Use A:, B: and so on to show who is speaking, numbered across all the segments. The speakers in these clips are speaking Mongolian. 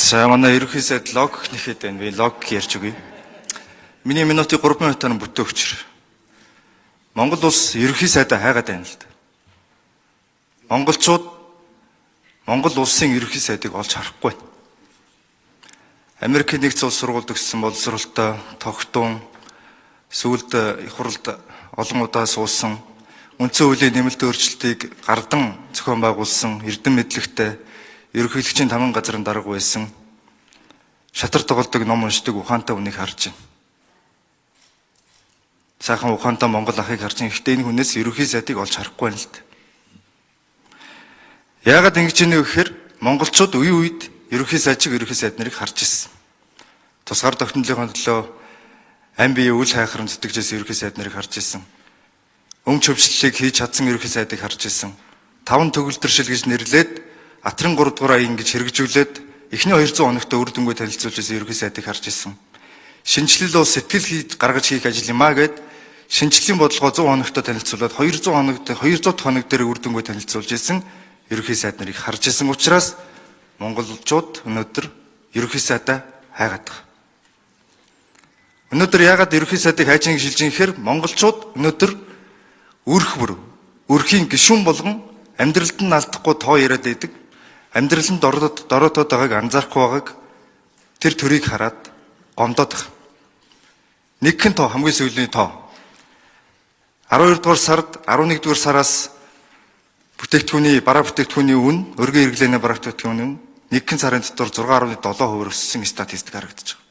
A: За манай ерөнхий сайд лог нэхэд байна. Би лог ярьж өгье. Миний минутыг 3 минутаар бүтээгчэр. Монгол улс ерөнхий сайдаа хайгаад байна л да. Монголчууд Монгол улсын ерөнхий сайдыг олж харахгүй байна. Америкийн нэгдсэн улс сургуульд өгсөн боловсролтой тогтун сүүлд их хурлд олон удаа суусан үндсэн хуулийн нэмэлт өөрчлөлтийг гардан зохион байгуулсан эрдэм мэдлэгтэй ерөнхийлөгчийн таман газрын дарга байсан шатар тоглодог ном уншдаг ухаантай хүнийг харж байна. Сайхан ухаантай Монгол ахыг харж байна. Гэхдээ энэ хүнээс ерөнхий сайдыг олж харахгүй байна л дээ. Яагаад ингэж ийм гэхээр монголчууд үе үед ерөнхий сайд шиг ерөнхий сайд нарыг харж ирсэн. Тусгаар тогтнолын төлөө ам бие үл хайхран зүтгэжээс ерөнхий сайд нарыг харж ирсэн. Өмч хөвчлөлийг хийж чадсан ерөнхий сайдыг харж ирсэн. 5 төгөлдөр гэж нэрлээд Атран 3 дугаар аян гэж хэрэгжүүлээд эхний 200 хоногт үр дүнгээ танилцуулж ирсэн ерөнхий сайдыг харж ирсэн. Шинжлэл бол сэтгэл хийж гаргаж хийх ажил юм аа гэд шинжлэлийн бодлогоо 100 хоногт танилцуулаад 200 хоног дээр үр дүнгээ танилцуулж ирсэн ерөнхий сайд нарыг харж ирсэн учраас монголчууд өнөөдөр ерөнхий сайдаа хайгаад байгаа. Өнөөдөр яагаад ерөнхий сайдыг хайж ин шилжин гэхээр монголчууд өнөөдөр өрхийн гишүүн болгон амьдралд нь алдахгүй тоо яриад байдаг. Амьдралд дороотоод байгааг анзаарахгүй байгааг тэр төрийг хараад гомдоод байгаа. Нэгэн тоо хамгийн сүүлийн тоо 12 дугаар сард 11 дугаар сараас бараа бүтээгдэхүүний үн өргөн хэрэглээний бараа бүтээгдэхүүний үн нэгэн сарын дотор 6.7% өссөн статистик харагдаж байгаа.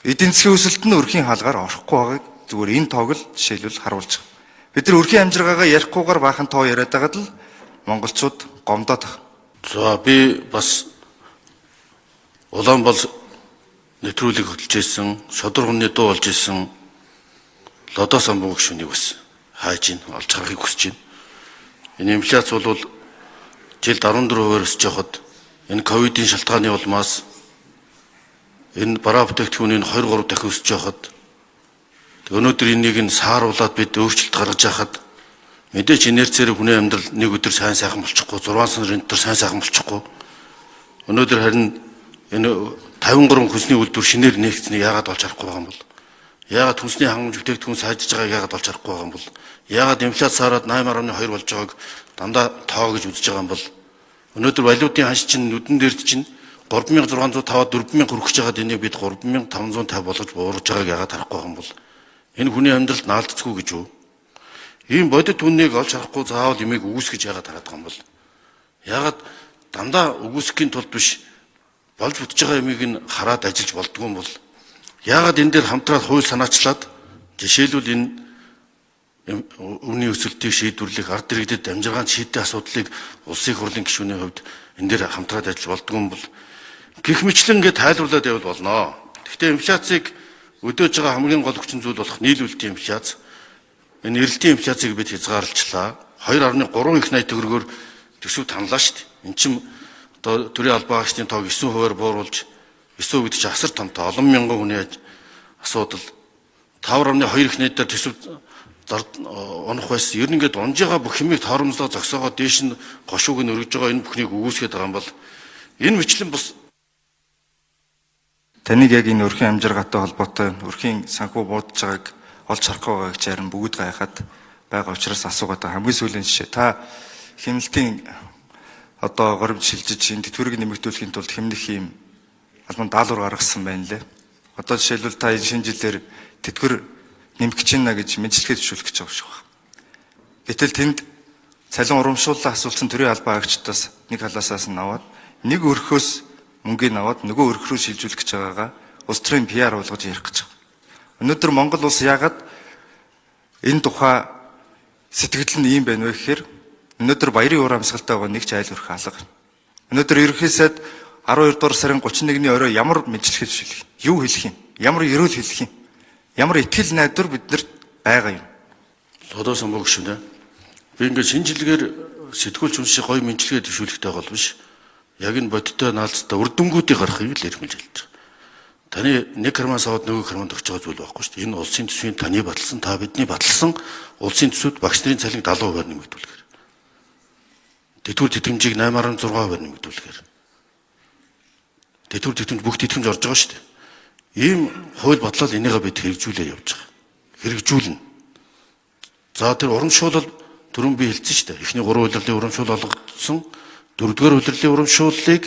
A: Эдийн засгийн өсөлт нь өрхийн хаалгаар орохгүй байгааг зүгээр энэ тоог л жишээлбэл харуулж байгаа. Бид нар өрхийн амжиргаагаа ярихгүйгээр баахан тоо яриад байгаад л монголчууд гомдоод байгаа.
B: За би бас Улаанбол нэвтрүүлэг хөтлж ирсэн, шодрогны дуу болж ирсэн Лодо самбуу гүшүүнийг бас хайж ийн, олж харахыг хүсэж байна. Энэ инфляц бол жилд 14% өсөж явахад энэ ковидын шалтгааны улмаас энэ бараа бүтээгдэхүүний 2-3 дахин өсөж явахад өнөөдөр энийг нь сааруулад бид өөрчлөлт гаргаж яхад мэдээж инерцээр хүний амьдрал нэг өдөр сайн сайхан болчихгүй 6 сарын дотор сайн сайхан болчихгүй өнөөдөр харин энэ 53 хүнсний үйлдвэр шинээр нээгдсэнийг яагаад олж харахгүй байгаа юм бол яагаад хүнсний хангамж бүтээгдэхүүн сайжиж байгааг яагаад олж харахгүй байгаа юм бол яагаад инфляц саарад 8.2 болж байгааг дандаа тоо гэж үзэж байгаа юм бол өнөөдөр валютын ханш чинь нүдэн дээрд чинь 3605-аад 4000 хүрэх чагаад энийг бид 3550 болгож буурж байгааг яагаад харахгүй байгаа юм бол энэ хүний амьдралд наалдцгүй гэж үү? Ийм бодит үннийг олж харахгүй заавал имийг үгүйсгэж яагаад хараад байгаа юм бол? Яагаад дандаа үгүйсгэхийн тулд биш болж бүтэж байгаа имийг нь хараад ажиллаж болдгоо юм бол? Яагаад энэ дээр хамтраад хууль санаачлаад жишээлбэл энэ өмнө өсөлтийг шийдвэрлэх ард иргэдэд амжиргаанд шийдэх асуудлыг улсын хурлын гишүүний хувьд энэ дээр хамтраад ажиллаж болдгоо юм бол? Гэх мэтлэн ингээд тайлбарлаад явбал болно. Гэхдээ инфляцийг өдөөж байгаа хамгийн гол хүчин зүйл болох нийлүүлэлтийн инфляц. Энэ эрэлтийн инфляцийг бид хязгаарлалчлаа. 2.3 их 80 төгрөгөөр төсөв танлаа шүү дээ. Эн чинь одоо төрийн албан хаагчдын тоог 9%-аар бууруулж 9% гэдэг чинь асар томтой олон мянган хүний асуудал 5.2 их 80 дээр төсөв онох байсан. Ер нь ингээд унж байгаа бүх хэмийг тооромжлоо зогсоогоо дээш нь гошууг нь өргөж байгаа энэ бүхнийг үгүйсгээд байгаа юм бол энэ мэтлэн бас таныг яг энэ өрхийн амжиргаатай холбоотой өрхийн санхүү буудаж байгааг олж харах байгааг харин бүгд гайхаад байгаа учраас асуугаад байгаа. Хамгийн сүүлийн жишээ та хэмнэлтийн одоо горимж шилжиж энэ тэтгэврийг нэмэгдүүлэхийн тулд хэмнэх юм албан даалгавар гаргасан байна лээ. Одоо жишээлбэл та энэ шинэ жилээр тэтгэвэр нэмэх гэж байна гэж мэдлэгээ зөвшөөрөх гэж байгаа шүү дээ. Гэтэл тэнд цалин урамшууллаа асуулсан төрийн албан хаагчдаас нэг халаасаас нь аваад нэг өрхөөс мөнгөний аваад нөгөө өрх рүү шилжүүлэх гэж байгаагаа улс төрийн PR болгож ярих гэж байгаа. Өнөөдөр Монгол улс яагаад энэ тухай сэтгэл нь ийм байна вэ гэхээр өнөөдөр баярын уур амьсгалтай байгаа нэг ч айл өрх алга. Өнөөдөр ерөнхий сайд 12 дугаар сарын 31-ний орой ямар мэдлэгээ зөвшөөрөх юу хэлэх юм? Ямар ерөөл хэлэх юм? Ямар итгэл найдвар биднэрт байгаа юм? Лодо самбуу гүшүүнэ. Би ингээд шинжилгээр сэтгүүлч хүн шиг гоё мэдлэгээ зөвшөөрөхтэй бол биш. Яг энэ бодиттой наалцтай үр дүнгуудыг гаргахыг л эрхэлж хэлж байгаа. Таны нэг кармаас аваад нөгөө карманд өгч байгаа зүйл байхгүй шүү дээ. Энэ улсын төсвийн таны баталсан, та бидний баталсан улсын төсвүүд багш нарын цалинг 70% нэмэгдүүлэхээр. Тэтгэвэр тэтгэмжийг 8.6% нэмэгдүүлэхээр. тэтгэвэр тэтгэмж бүх тэтгэмж орж байгаа шүү дээ. Ийм хууль бодлол энийгээ бид хэрэгжүүлээ явж байгаа. Хэрэгжүүлнэ. За тэр урамшуулал түрүүн би хэлсэн шүү дээ. Эхний 3 улирлын урамшуул олгогдсон. 4-р улирлын урамшууллыг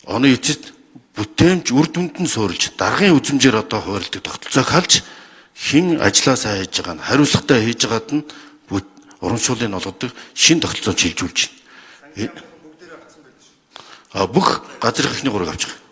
B: оны эцэст бүтээмж үр дүнд нь суурилж даргын үзмжээр одоо хуурилдаг тогтолцоог халж хэн ажилласаа хийж байгаа нь хариуцлагатай хийж байгаад нь урамшууллыг олгодог шин тогтолцоо шилжүүлж байна. Бүх газрын эхний 3-ыг авч байгаа.